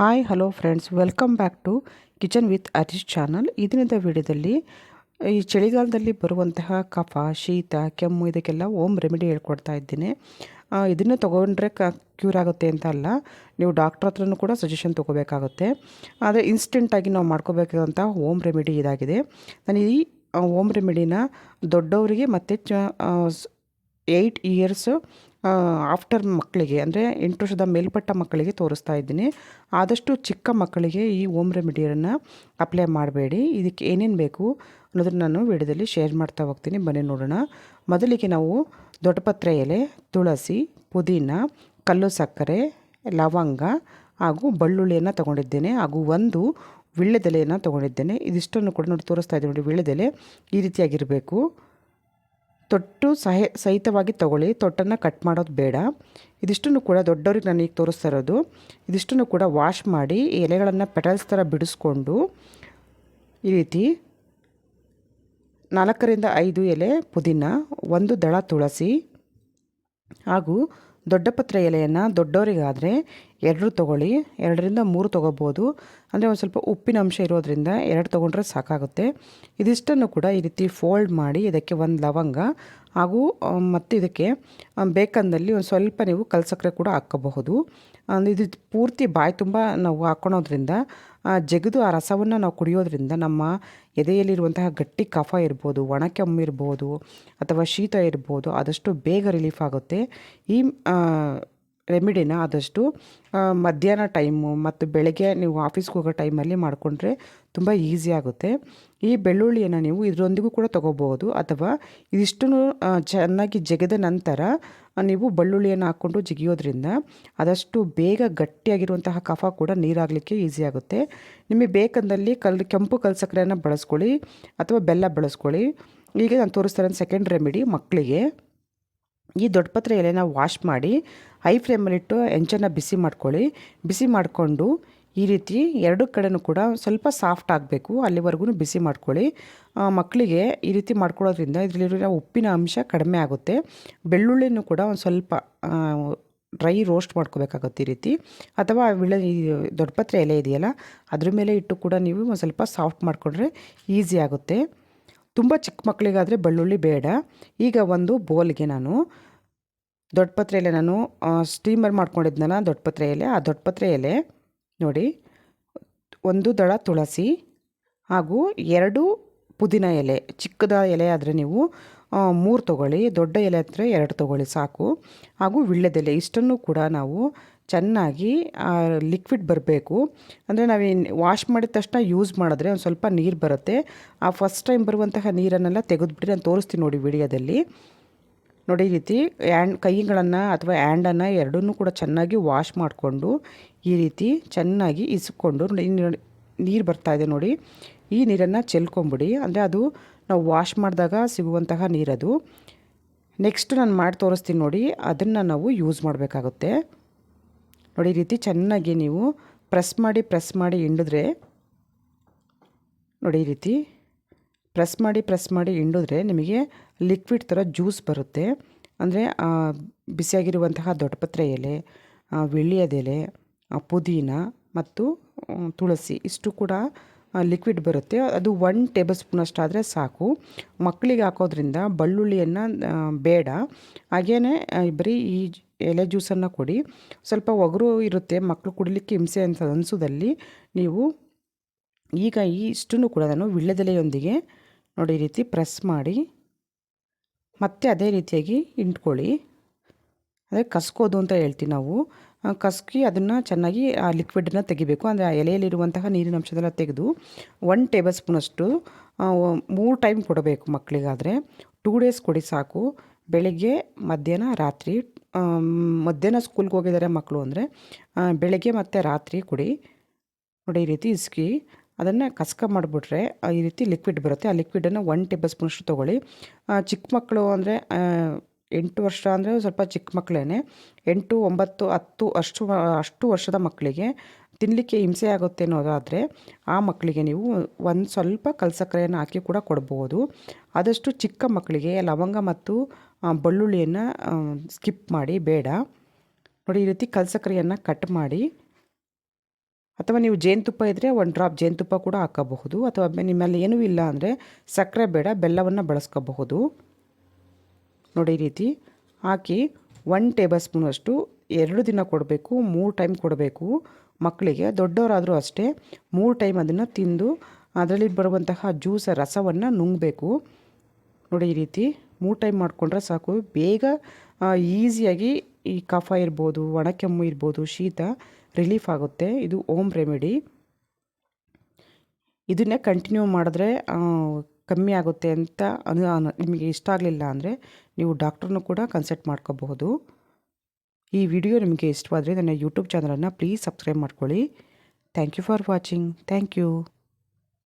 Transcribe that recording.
Hi hello friends, welcome back to kitchen with Arish channel. ಇದರಿಂದ ವಿಡಿಯೋದಲ್ಲಿ ಈ ಚಳಿಗಾಲದಲ್ಲಿ ಬರುವಂತಹ ಕಫ, ಶೀತ, ಕೆಮ್ಮು ಇದಕ್ಕೆಲ್ಲ ಓಮ್ ರೆಮಿಡಿ ಹೇಳ್ಕೊಡ್ತಾ ಇದ್ದೀನಿ. ಇದನ್ನು ತೊಗೊಂಡ್ರೆ ಕ್ಯೂರ್ ಆಗುತ್ತೆ ಅಂತ ಅಲ್ಲ, ನೀವು ಡಾಕ್ಟ್ರ್ ಹತ್ರನೂ ಕೂಡ ಸಜೆಷನ್ ತೊಗೋಬೇಕಾಗುತ್ತೆ. ಆದರೆ ಇನ್ಸ್ಟೆಂಟಾಗಿ ನಾವು ಮಾಡ್ಕೋಬೇಕಾದಂಥ ಓಮ್ ರೆಮಿಡಿ ಇದಾಗಿದೆ. ನಾನು ಈ ಓಮ್ ರೆಮಿಡಿನ ದೊಡ್ಡವರಿಗೆ ಮತ್ತು 8 ಇಯರ್ಸು ಆಫ್ಟರ್ ಮಕ್ಕಳಿಗೆ, ಅಂದರೆ 8 ವರ್ಷದ ಮೇಲ್ಪಟ್ಟ ಮಕ್ಕಳಿಗೆ ತೋರಿಸ್ತಾ ಇದ್ದೀನಿ. ಆದಷ್ಟು ಚಿಕ್ಕ ಮಕ್ಕಳಿಗೆ ಈ ಓಮ್ ರೆಮಿಡಿಯನ್ನು ಅಪ್ಲೈ ಮಾಡಬೇಡಿ. ಇದಕ್ಕೆ ಏನೇನು ಬೇಕು ಅನ್ನೋದನ್ನು ನಾನು ವಿಡಿಯೋದಲ್ಲಿ ಶೇರ್ ಮಾಡ್ತಾ ಹೋಗ್ತೀನಿ. ಬನ್ನಿ ನೋಡೋಣ. ಮೊದಲಿಗೆ ನಾವು ದೊಡ್ಡಪತ್ರೆ ಎಲೆ, ತುಳಸಿ, ಪುದೀನ, ಕಲ್ಲು ಸಕ್ಕರೆ, ಲವಂಗ ಹಾಗೂ ಬೆಳ್ಳುಳ್ಳಿಯನ್ನು ತೊಗೊಂಡಿದ್ದೇನೆ, ಹಾಗೂ ಒಂದು ವೀಳ್ಯದೆಲೆಯನ್ನು ತೊಗೊಂಡಿದ್ದೇನೆ. ಇದಿಷ್ಟನ್ನು ಕೂಡ ನೋಡಿ ತೋರಿಸ್ತಾ ಇದ್ದೀನಿ. ನೋಡಿ, ವೀಳ್ಯದೆಲೆ ಈ ರೀತಿಯಾಗಿರಬೇಕು. ತೊಟ್ಟು ಸಹಿತವಾಗಿ ತೊಗೊಳ್ಳಿ, ತೊಟ್ಟನ್ನು ಕಟ್ ಮಾಡೋದು ಬೇಡ. ಇದಿಷ್ಟನ್ನು ಕೂಡ ದೊಡ್ಡವ್ರಿಗೆ ನಾನು ಈಗ ತೋರಿಸ್ತಾ ಇರೋದು. ಇದಿಷ್ಟನ್ನು ಕೂಡ ವಾಶ್ ಮಾಡಿ ಈ ಎಲೆಗಳನ್ನು ಪೆಟಲ್ಸ್ ಥರ ಬಿಡಿಸ್ಕೊಂಡು ಈ ರೀತಿ 4ರಿಂದ 5 ಎಲೆ ಪುದೀನ, 1 ದಳ ತುಳಸಿ ಹಾಗೂ ದೊಡ್ಡಪತ್ರೆ ಎಲೆಯನ್ನು ದೊಡ್ಡವರಿಗಾದರೆ 2 ತೊಗೊಳ್ಳಿ, 2ರಿಂದ 3 ತೊಗೋಬೋದು. ಅಂದರೆ ಒಂದು ಸ್ವಲ್ಪ ಉಪ್ಪಿನ ಅಂಶ ಇರೋದರಿಂದ 2 ತೊಗೊಂಡ್ರೆ ಸಾಕಾಗುತ್ತೆ. ಇದಿಷ್ಟನ್ನು ಕೂಡ ಈ ರೀತಿ ಫೋಲ್ಡ್ ಮಾಡಿ ಇದಕ್ಕೆ 1 ಲವಂಗ ಹಾಗೂ ಮತ್ತು ಇದಕ್ಕೆ ಬೇಕಂದಲ್ಲಿ ಒಂದು ಸ್ವಲ್ಪ ನೀವು ಕಲ್ಸಕ್ಕರೆ ಕೂಡ ಹಾಕ್ಕೋಬಹುದು. ಇದು ಪೂರ್ತಿ ಬಾಯಿ ತುಂಬ ನಾವು ಹಾಕ್ಕೊಳೋದ್ರಿಂದ ಜಗಿದು ಆ ರಸವನ್ನು ನಾವು ಕುಡಿಯೋದ್ರಿಂದ ನಮ್ಮ ಎದೆಯಲ್ಲಿರುವಂತಹ ಗಟ್ಟಿ ಕಫ ಇರ್ಬೋದು, ಒಣ ಕೆಮ್ಮು ಇರ್ಬೋದು ಅಥವಾ ಶೀತ ಇರ್ಬೋದು, ಆದಷ್ಟು ಬೇಗ ರಿಲೀಫ್ ಆಗುತ್ತೆ. ಈ ರೆಮಿಡಿನ ಆದಷ್ಟು ಮಧ್ಯಾಹ್ನ ಟೈಮು ಮತ್ತು ಬೆಳಗ್ಗೆ ನೀವು ಆಫೀಸ್ಗೆ ಹೋಗೋ ಟೈಮಲ್ಲಿ ಮಾಡಿಕೊಂಡ್ರೆ ತುಂಬ ಈಸಿ ಆಗುತ್ತೆ. ಈ ಬೆಳ್ಳುಳ್ಳಿಯನ್ನು ನೀವು ಇದರೊಂದಿಗೂ ಕೂಡ ತೊಗೋಬೋದು, ಅಥವಾ ಇದಿಷ್ಟನ್ನು ಚೆನ್ನಾಗಿ ಜಗಿದ ನಂತರ ನೀವು ಬೆಳ್ಳುಳ್ಳಿಯನ್ನು ಹಾಕ್ಕೊಂಡು ಜಿಗಿಯೋದ್ರಿಂದ ಆದಷ್ಟು ಬೇಗ ಗಟ್ಟಿಯಾಗಿರುವಂತಹ ಕಫ ಕೂಡ ನೀರಾಗಲಿಕ್ಕೆ ಈಸಿ ಆಗುತ್ತೆ. ನಿಮಗೆ ಬೇಕಂದಲ್ಲಿ ಕೆಂಪು ಕಲ್ಸಕ್ಕರೆಯನ್ನು ಬಳಸ್ಕೊಳ್ಳಿ ಅಥವಾ ಬೆಲ್ಲ ಬಳಸ್ಕೊಳ್ಳಿ. ಈಗ ನಾನು ತೋರಿಸ್ತಾ ಇರೋ ಸೆಕೆಂಡ್ ರೆಮಿಡಿ ಮಕ್ಕಳಿಗೆ. ಈ ದೊಡ್ಡಪತ್ರೆ ಎಲೆನ ವಾಶ್ ಮಾಡಿ ಹೈ ಫ್ಲೇಮಲ್ಲಿಟ್ಟು ಹೆಂಚನ್ನು ಬಿಸಿ ಮಾಡ್ಕೊಳ್ಳಿ. ಬಿಸಿ ಮಾಡಿಕೊಂಡು ಈ ರೀತಿ 2 ಕಡೆನೂ ಕೂಡ ಸ್ವಲ್ಪ ಸಾಫ್ಟ್ ಆಗಬೇಕು, ಅಲ್ಲಿವರೆಗೂ ಬಿಸಿ ಮಾಡ್ಕೊಳ್ಳಿ. ಮಕ್ಕಳಿಗೆ ಈ ರೀತಿ ಮಾಡ್ಕೊಳ್ಳೋದ್ರಿಂದ ಇದರಲ್ಲಿರೋ ಉಪ್ಪಿನ ಅಂಶ ಕಡಿಮೆ ಆಗುತ್ತೆ. ಬೆಳ್ಳುಳ್ಳಿನೂ ಕೂಡ ಒಂದು ಸ್ವಲ್ಪ ಡ್ರೈ ರೋಸ್ಟ್ ಮಾಡ್ಕೋಬೇಕಾಗುತ್ತೆ ಈ ರೀತಿ, ಅಥವಾ ಈ ದೊಡ್ಡಪತ್ರೆ ಎಲೆ ಇದೆಯಲ್ಲ ಅದ್ರ ಮೇಲೆ ಇಟ್ಟು ಕೂಡ ನೀವು ಒಂದು ಸ್ವಲ್ಪ ಸಾಫ್ಟ್ ಮಾಡಿಕೊಂಡ್ರೆ ಈಸಿ ಆಗುತ್ತೆ. ತುಂಬ ಚಿಕ್ಕ ಮಕ್ಕಳಿಗಾದರೆ ಬೆಳ್ಳುಳ್ಳಿ ಬೇಡ. ಈಗ ಒಂದು ಬೌಲ್ಗೆ ನಾನು ದೊಡ್ಡಪತ್ರೆ ಎಲೆ, ನಾನು ಸ್ಟೀಮರ್ ಮಾಡ್ಕೊಂಡಿದ್ನಲ್ಲ ದೊಡ್ಡಪತ್ರೆ ಎಲೆ, ಆ ದೊಡ್ಡಪತ್ರೆ ಎಲೆ ನೋಡಿ, 1 ದಳ ತುಳಸಿ ಹಾಗೂ 2 ಪುದೀನ ಎಲೆ. ಚಿಕ್ಕದ ಎಲೆ ಆದರೆ ನೀವು 3 ತೊಗೊಳ್ಳಿ, ದೊಡ್ಡ ಎಲೆ ಹತ್ರ 2 ತೊಗೊಳ್ಳಿ ಸಾಕು. ಹಾಗೂ ವೀಳ್ಯದೆಲೆ. ಇಷ್ಟನ್ನು ಕೂಡ ನಾವು ಚೆನ್ನಾಗಿ ಲಿಕ್ವಿಡ್ ಬರಬೇಕು. ಅಂದರೆ ನಾವೇನು ವಾಶ್ ಮಾಡಿದ ತಕ್ಷಣ ಯೂಸ್ ಮಾಡಿದ್ರೆ ಒಂದು ಸ್ವಲ್ಪ ನೀರು ಬರುತ್ತೆ. ಆ ಫಸ್ಟ್ ಟೈಮ್ ಬರುವಂತಹ ನೀರನ್ನೆಲ್ಲ ತೆಗೆದುಬಿಟ್ಟು ನಾನು ತೋರಿಸ್ತೀನಿ ನೋಡಿ ವಿಡಿಯೋದಲ್ಲಿ. ನೋಡಿ, ಈ ರೀತಿ ಕೈಗಳನ್ನು ಅಥವಾ ಹ್ಯಾಂಡನ್ನು ಎರಡನ್ನೂ ಕೂಡ ಚೆನ್ನಾಗಿ ವಾಶ್ ಮಾಡಿಕೊಂಡು ಈ ರೀತಿ ಚೆನ್ನಾಗಿ ಇಸ್ಕೊಂಡು ನೀರು ಬರ್ತಾಯಿದೆ ನೋಡಿ, ಈ ನೀರನ್ನು ಚೆಲ್ಕೊಂಬಿಡಿ. ಅಂದರೆ ಅದು ನಾವು ವಾಶ್ ಮಾಡಿದಾಗ ಸಿಗುವಂತಹ ನೀರದು. ನೆಕ್ಸ್ಟ್ ನಾನು ಮಾಡಿ ತೋರಿಸ್ತೀನಿ ನೋಡಿ, ಅದನ್ನು ನಾವು ಯೂಸ್ ಮಾಡಬೇಕಾಗುತ್ತೆ. ನೋಡಿ, ಈ ರೀತಿ ಚೆನ್ನಾಗಿ ನೀವು ಪ್ರೆಸ್ ಮಾಡಿ ಹಿಂಡಿದ್ರೆ ನೋಡಿ, ಈ ರೀತಿ ಪ್ರೆಸ್ ಮಾಡಿ ಹಿಂಡಿದ್ರೆ ನಿಮಗೆ ಲಿಕ್ವಿಡ್ ಥರ ಜ್ಯೂಸ್ ಬರುತ್ತೆ. ಅಂದರೆ ಬಿಸಿಯಾಗಿರುವಂತಹ ದೊಡ್ಡಪತ್ರೆ ಎಲೆ, ವೀಳ್ಯದೆಲೆ, ಪುದೀನ ಮತ್ತು ತುಳಸಿ ಇಷ್ಟು ಕೂಡ ಲಿಕ್ವಿಡ್ ಬರುತ್ತೆ. ಅದು 1 ಟೇಬಲ್ ಸ್ಪೂನಷ್ಟಾದರೆ ಸಾಕು. ಮಕ್ಕಳಿಗೆ ಹಾಕೋದ್ರಿಂದ ಬೆಳ್ಳುಳ್ಳಿಯನ್ನು ಬೇಡ. ಹಾಗೇ ಬರೀ ಈ ಎಲೆ ಜ್ಯೂಸನ್ನು ಕೊಡಿ. ಸ್ವಲ್ಪ ಒಗರು ಇರುತ್ತೆ, ಮಕ್ಕಳು ಕುಡಿಲಿಕ್ಕೆ ಹಿಂಸೆ ಅಂತ ಅನಿಸೋದಲ್ಲಿ ನೀವು ಈಗ ಇಷ್ಟನ್ನು ಕೂಡ ನಾನು ವೀಳ್ಯದೆಲೆಯೊಂದಿಗೆ ನೋಡಿ ಈ ರೀತಿ ಪ್ರೆಸ್ ಮಾಡಿ ಮತ್ತೆ ಅದೇ ರೀತಿಯಾಗಿ ಇಂಟ್ಕೊಳ್ಳಿ. ಅದೇ ಕಸ್ಕೋದು ಅಂತ ಹೇಳ್ತೀವಿ ನಾವು. ಕಸ್ಕಿ ಅದನ್ನು ಚೆನ್ನಾಗಿ ಆ ಲಿಕ್ವಿಡನ್ನು ತೆಗಿಬೇಕು. ಅಂದರೆ ಆ ಎಲೆಯಲ್ಲಿರುವಂತಹ ನೀರಿನ ಅಂಶದೆಲ್ಲ ತೆಗೆದು 1 ಟೇಬಲ್ ಸ್ಪೂನಷ್ಟು 3 ಟೈಮ್ ಕೊಡಬೇಕು ಮಕ್ಕಳಿಗಾದರೆ. 2 ಡೇಸ್ ಕೊಡಿ ಸಾಕು. ಬೆಳಗ್ಗೆ, ಮಧ್ಯಾಹ್ನ, ರಾತ್ರಿ. ಮಧ್ಯಾಹ್ನ ಸ್ಕೂಲ್ಗೆ ಹೋಗಿದ್ದಾರೆ ಮಕ್ಕಳು ಅಂದರೆ ಬೆಳಗ್ಗೆ ಮತ್ತು ರಾತ್ರಿ ಕೊಡಿ. ನೋಡಿ, ಈ ರೀತಿ ಇಸ್ಕಿ ಅದನ್ನು ಕಸ್ಕ ಮಾಡಿಬಿಟ್ರೆ ಈ ರೀತಿ ಲಿಕ್ವಿಡ್ ಬರುತ್ತೆ. ಆ ಲಿಕ್ವಿಡನ್ನು 1 ಟೇಬಲ್ ಸ್ಪೂನಷ್ಟು ತೊಗೊಳ್ಳಿ. ಚಿಕ್ಕ ಮಕ್ಕಳು ಅಂದರೆ 8 ವರ್ಷ ಅಂದರೆ ಸ್ವಲ್ಪ ಚಿಕ್ಕ ಮಕ್ಕಳೇ. 8, 9, 10 ಅಷ್ಟು ವರ್ಷದ ಮಕ್ಕಳಿಗೆ ತಿನ್ನಲಿಕ್ಕೆ ಹಿಂಸೆ ಆಗುತ್ತೆ ಅನ್ನೋದಾದರೆ ಆ ಮಕ್ಕಳಿಗೆ ನೀವು ಒಂದು ಸ್ವಲ್ಪ ಕಲ್ಸಕ್ಕರೆಯನ್ನು ಹಾಕಿ ಕೂಡ ಕೊಡ್ಬೋದು. ಆದಷ್ಟು ಚಿಕ್ಕ ಮಕ್ಕಳಿಗೆ ಲವಂಗ ಮತ್ತು ಬೆಳ್ಳುಳ್ಳಿಯನ್ನು ಸ್ಕಿಪ್ ಮಾಡಿ, ಬೇಡ. ನೋಡಿ, ಈ ರೀತಿ ಕಲ್ಸಕ್ಕರೆಯನ್ನು ಕಟ್ ಮಾಡಿ ಅಥವಾ ನೀವು ಜೇನುತುಪ್ಪ ಇದ್ದರೆ 1 ಡ್ರಾಪ್ ಜೇನುತುಪ್ಪ ಕೂಡ ಹಾಕೋಬಹುದು. ಅಥವಾ ನಿಮ್ಮಲ್ಲಿ ಏನೂ ಇಲ್ಲ ಅಂದರೆ ಸಕ್ಕರೆ ಬೇಡ, ಬೆಲ್ಲವನ್ನು ಬಳಸ್ಕೋಬಹುದು. ನೋಡಿ ಈ ರೀತಿ ಹಾಕಿ 1 ಟೇಬಲ್ ಸ್ಪೂನಷ್ಟು 2 ದಿನ ಕೊಡಬೇಕು, 3 ಟೈಮ್ ಕೊಡಬೇಕು ಮಕ್ಕಳಿಗೆ. ದೊಡ್ಡವರಾದರೂ ಅಷ್ಟೇ 3 ಟೈಮ್ ಅದನ್ನು ತಿಂದು ಅದರಲ್ಲಿ ಬರುವಂತಹ ಜ್ಯೂಸ ರಸವನ್ನು ನುಂಗಬೇಕು. ನೋಡಿ ಈ ರೀತಿ 3 ಟೈಮ್ ಮಾಡಿಕೊಂಡ್ರೆ ಸಾಕು. ಬೇಗ ಈಸಿಯಾಗಿ ಈ ಕಫ ಇರ್ಬೋದು, ಒಣಕೆಮ್ಮು ಇರ್ಬೋದು, ಶೀತ ರಿಲೀಫ್ ಆಗುತ್ತೆ. ಇದು ಹೋಮ್ ರೆಮಿಡಿ. ಇದನ್ನೇ ಕಂಟಿನ್ಯೂ ಮಾಡಿದ್ರೆ ಕಮ್ಮಿ ಆಗುತ್ತೆ ಅಂತ ನಿಮಗೆ ಇಷ್ಟ ಆಗಲಿಲ್ಲ ಅಂದರೆ ನೀವು ಡಾಕ್ಟ್ರನ್ನು ಕೂಡ ಕನ್ಸಲ್ಟ್ ಮಾಡ್ಕೋಬಹುದು. ಈ ವಿಡಿಯೋ ನಿಮಗೆ ಇಷ್ಟವಾದರೆ ನನ್ನ ಯೂಟ್ಯೂಬ್ ಚಾನಲನ್ನು ಪ್ಲೀಸ್ ಸಬ್ಸ್ಕ್ರೈಬ್ ಮಾಡ್ಕೊಳ್ಳಿ. Thank you for watching. Thank you.